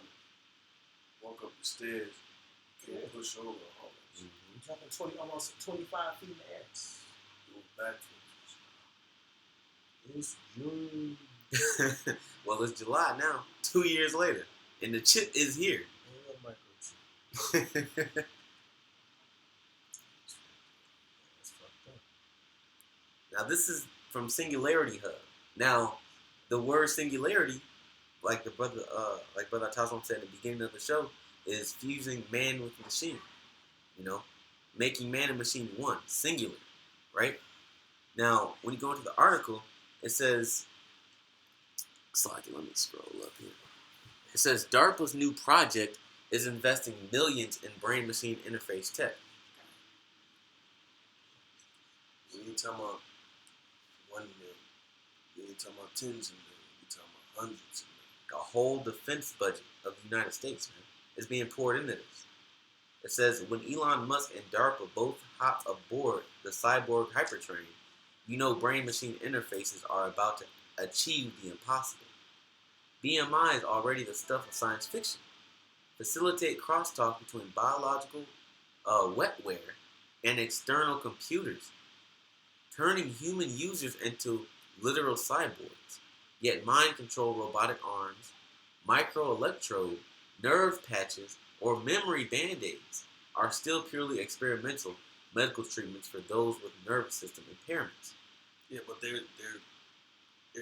walk up the stairs, can't push over all that shit. Jumping almost 25 feet in the air. Go backwards. It's June. Well, it's July now. 2 years later, and the chip is here. Ain't no microchip. That's fucked up. Now this is from Singularity Hub. Now, the word singularity, like brother Tazom said at the beginning of the show, is fusing man with machine. You know, making man and machine one, singular, right? Now, when you go into the article, it says, let me scroll up here. It says DARPA's new project is investing millions in brain-machine interface tech. We ain't talking about 1 million. We ain't talking about tens of millions. We talking about hundreds of millions. A whole defense budget of the United States, man, is being poured into this. It says, when Elon Musk and DARPA both hop aboard the cyborg hypertrain, you know brain-machine interfaces are about to achieve the impossible. BMI is already the stuff of science fiction. Facilitate crosstalk between biological wetware and external computers, turning human users into literal cyborgs. Yet mind control robotic arms, microelectrode, nerve patches, or memory band-aids are still purely experimental medical treatments for those with nervous system impairments. Yeah, but they're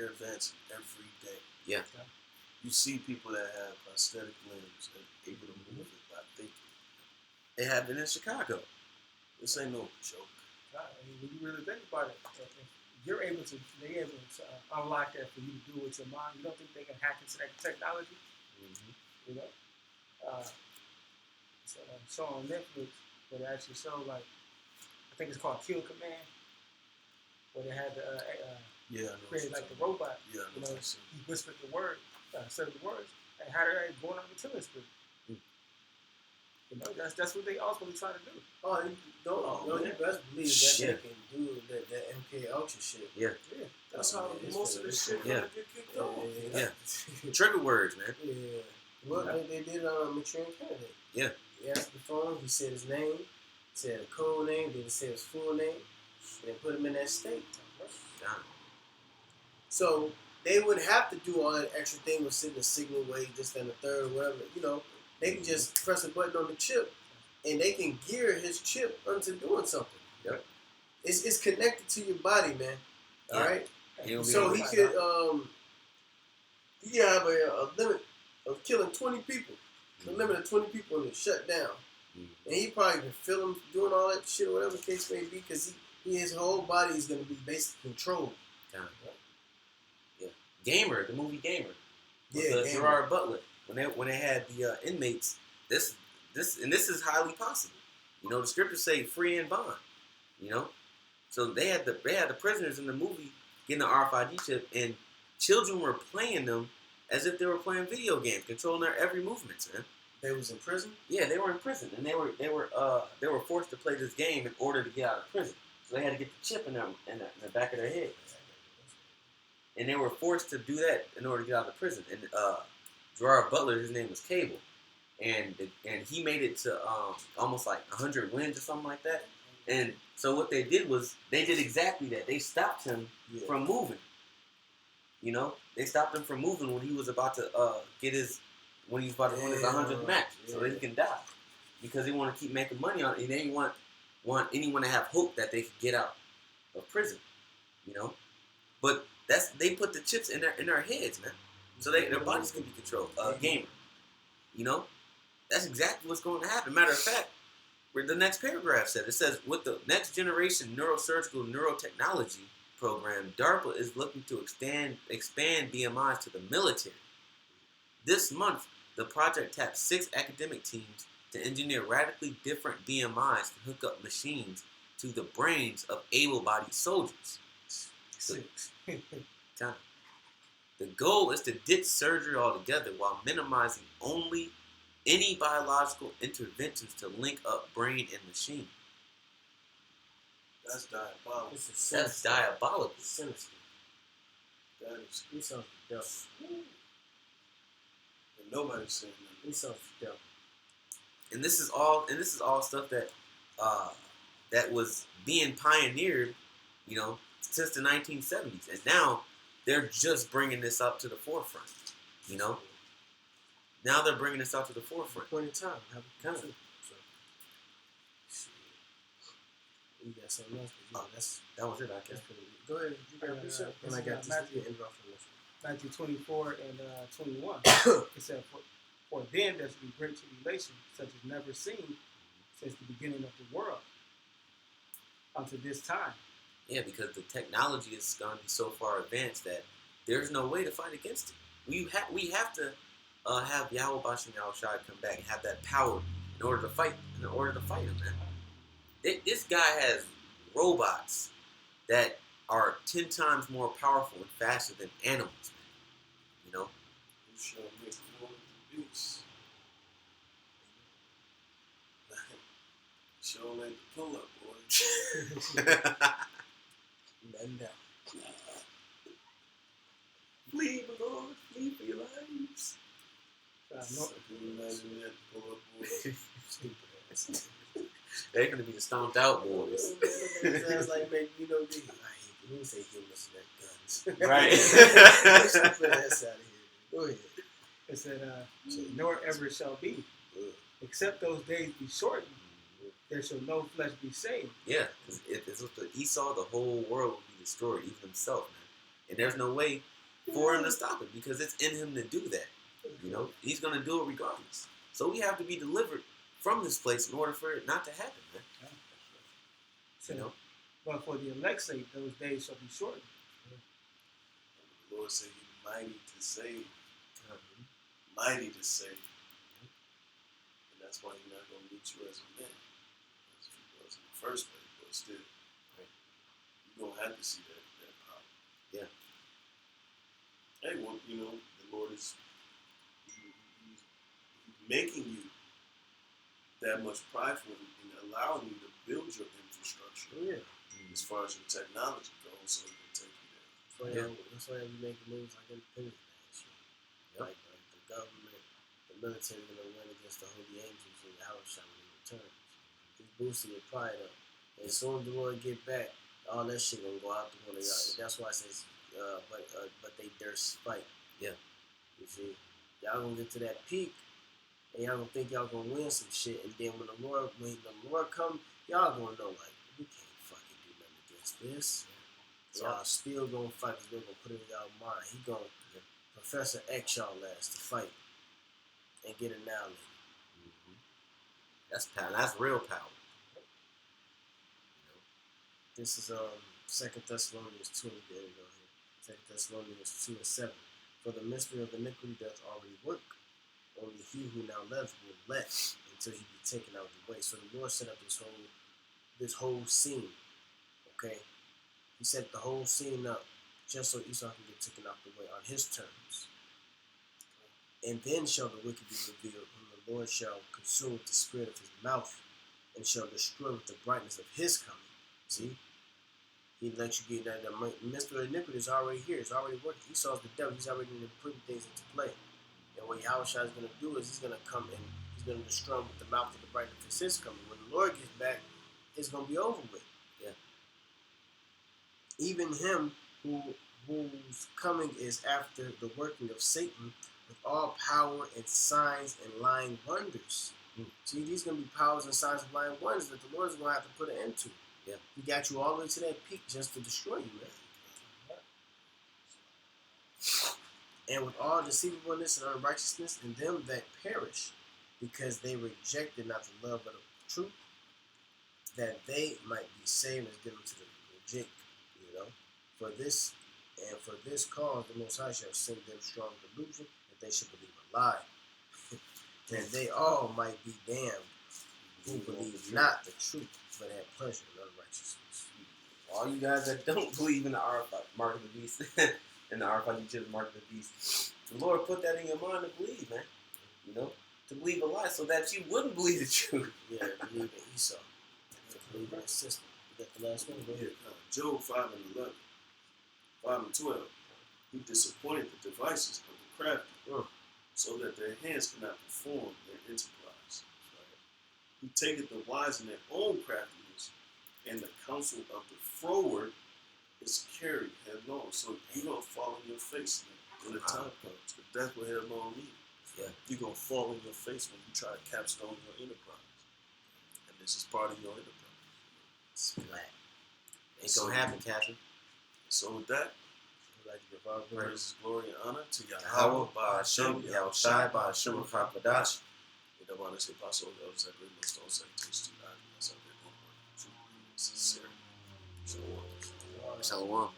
advancing every day. Yeah. You see people that have prosthetic limbs and able to move it by thinking. They have it in Chicago. This ain't no joke. When you really think about it, they're able to unlock that for you to do with your mind. You don't think they can hack into that technology? Mm-hmm. You know? So show on Netflix where they actually show, like, I think it's called Kill Command, where they had create like the robot. Yeah, You know, he whispered the word, said the words, and how they're going on the killing spree. You know, that's what they ultimately try to do. Oh, you best believe that they can do that MK Ultra shit. Yeah. That's how most of this shit Yeah. get kicked off. Yeah. Trigger words, man. Yeah. Well, they did on Manchurian Candidate. Yeah. He answered the phone, he said his name, said a code name, then he said his full name, and they put him in that state. So they would have to do all that extra thing with sitting the signal wave, this and the third, whatever. You know, they can just press a button on the chip, and they can gear his chip into doing something. Yep. It's connected to your body, man. All right. So he could have a limit of killing 20 people. The limit of 20 people and shut down. And he probably can feel him doing all that shit, whatever the case may be, because his whole body is going to be basically controlled. Yeah. Gamer, the movie Gamer. Yeah, With Gerard Butler. When they had the inmates, this is highly possible. You know, the scriptures say free and bond. You know, so they had the prisoners in the movie getting the RFID chip, and children were playing them as if they were playing video games, controlling their every movement, man. They was in prison? Yeah, they were in prison, and they were forced to play this game in order to get out of prison. So they had to get the chip in the back of their head, and they were forced to do that in order to get out of prison. And Gerard Butler, his name was Cable, and he made it to almost like 100 wins or something like that. And so what they did was they did exactly that. They stopped him from moving. You know, they stopped him from moving when he was about to win his 100th match, so that he can die, because they want to keep making money on it, and they didn't want anyone to have hope that they could get out of prison. You know, but they put the chips in their heads, man, so their bodies can be controlled. Gamer, you know, that's exactly what's going to happen. Matter of fact, where the next paragraph said, it says, with the next generation neurosurgical neurotechnology program, DARPA is looking to expand BMIs to the military. This month, the project tapped 6 academic teams to engineer radically different BMIs to hook up machines to the brains of able-bodied soldiers. 6. The goal is to ditch surgery altogether while minimizing only any biological interventions to link up brain and machine. That's diabolical. That's diabolical. Sinister. That is. He sounds the devil. And nobody's saying that. He sounds the devil. And this is all stuff that that was being pioneered, you know, since the 1970s, and now they're just bringing this up to the forefront. You know, now they're bringing this up to the forefront. Point in time. Have a Kind of. So, you got something else? But That was it, I guess. that's pretty. Go ahead. You got a research. And I got this. Matthew. End off on this Matthew 24 and 21. It said, for them there shall be great tribulation, such as never seen since the beginning of the world unto this time. Yeah, because the technology is going to be so far advanced that there's no way to fight against it. We have to have Yahweh Bashim Yahushua come back and have that power in order to fight him, man. This guy has robots that are 10 times more powerful and faster than animals, man. You know? You shall make war with the beast. Show like the pull up, boy. Man down. Flee, my Lord, flee for your lives. Can you imagine that pull up, boy? Stupid ass. They're going to be the stomped out boys. Sounds like, man, you know, I hate you. When you say humans and guns. Right. Stupid ass out of here. Go ahead. It said, nor ever shall be, except those days be shortened, there shall no flesh be saved. Yeah, because it's with the Esau, the whole world will be destroyed, even himself, man. And there's no way for him to stop it because it's in him to do that. You know, he's going to do it regardless. So we have to be delivered from this place in order for it not to happen, man. So, You know? but for the elect's sake, those days shall be shortened. The Lord said he's mighty to save. Mighty to save. And that's why he's not going to meet you as a man. As he was in the first place, but still. Right? You're going to have to see that power. Yeah. Hey, well, you know, the Lord is he's making you that much prideful and allowing you to build your infrastructure as far as your technology goes so it can take you there. That's why we make moves like Independence Day and shit. Like the government, the military is going to run against the holy angels in the house when he returns. He's boosting your pride up. And as soon as the Lord get back, all that shit going to go out the window. That's why it says, but they dare fight. Yeah. You see? Y'all going to get to that peak, and y'all going to think y'all going to win some shit. And then when the Lord come, y'all going to know, like, we can't fucking do nothing against this. Y'all still gonna fight because they're gonna put it in y'all mind. He gonna Professor X y'all ass to fight and get annihilated. Mm-hmm. That's power. That's real power. This is 2 Thessalonians 2. There we go here. 2 Thessalonians 2:7. For the mystery of iniquity doth already work. Only he who now lives will let until he be taken out of the way. So the Lord set up this whole scene. Okay. He set the whole scene up just so Esau can get taken out the way on his terms. And then shall the wicked be revealed, whom the Lord shall consume with the spirit of his mouth, and shall destroy with the brightness of his coming. See? He lets you get that. The mystery of iniquity is already here. It's already working. Esau's the devil. He's already putting things into play. And what Yahushua is going to do is he's going to come and he's going to destroy him with the mouth of the brightness of his coming. When the Lord gets back, it's going to be over with. Even him whose coming is after the working of Satan with all power and signs and lying wonders. See, these going to be powers and signs and lying wonders that the Lord's going to have to put an end to. Yeah. He got you all the way to that peak just to destroy you, man. And with all deceivableness and unrighteousness in them that perish, because they rejected not the love of the truth, that they might be saved as given to the reject. For this cause the Most High shall send them strong delusion that they should believe a lie, that they all might be damned who believe not the truth, but have pleasure in unrighteousness. All you guys that don't believe in the mark of the beast and the RFID chip, mark of the beast. The Lord put that in your mind to believe, man. You know, to believe a lie so that you wouldn't believe the truth. Yeah, believe in Esau. Believe in his system. You got the last one? Go ahead. Job 5:11, 5:12. He disappointed the devices of the crafty, so that their hands cannot perform their enterprise. He taketh the wise in their own craftiness, and the counsel of the froward is carried headlong. So you don't fall on your face when the time comes. That's what headlong means. Yeah. You're going to fall on your face when you try to capstone your enterprise. And this is part of your enterprise. Splat. Ain't gonna happen, Captain. So with that, I'd like to give our praise, glory, and honor to Yahweh, Yahweh, Ba'ashem, Yahushai, Ba'ashem, Rakadash. Et d'avoir laissé passer aux œuvres agréables dans sa texture, dans sa vertu, sincère. Shalom. Shalom.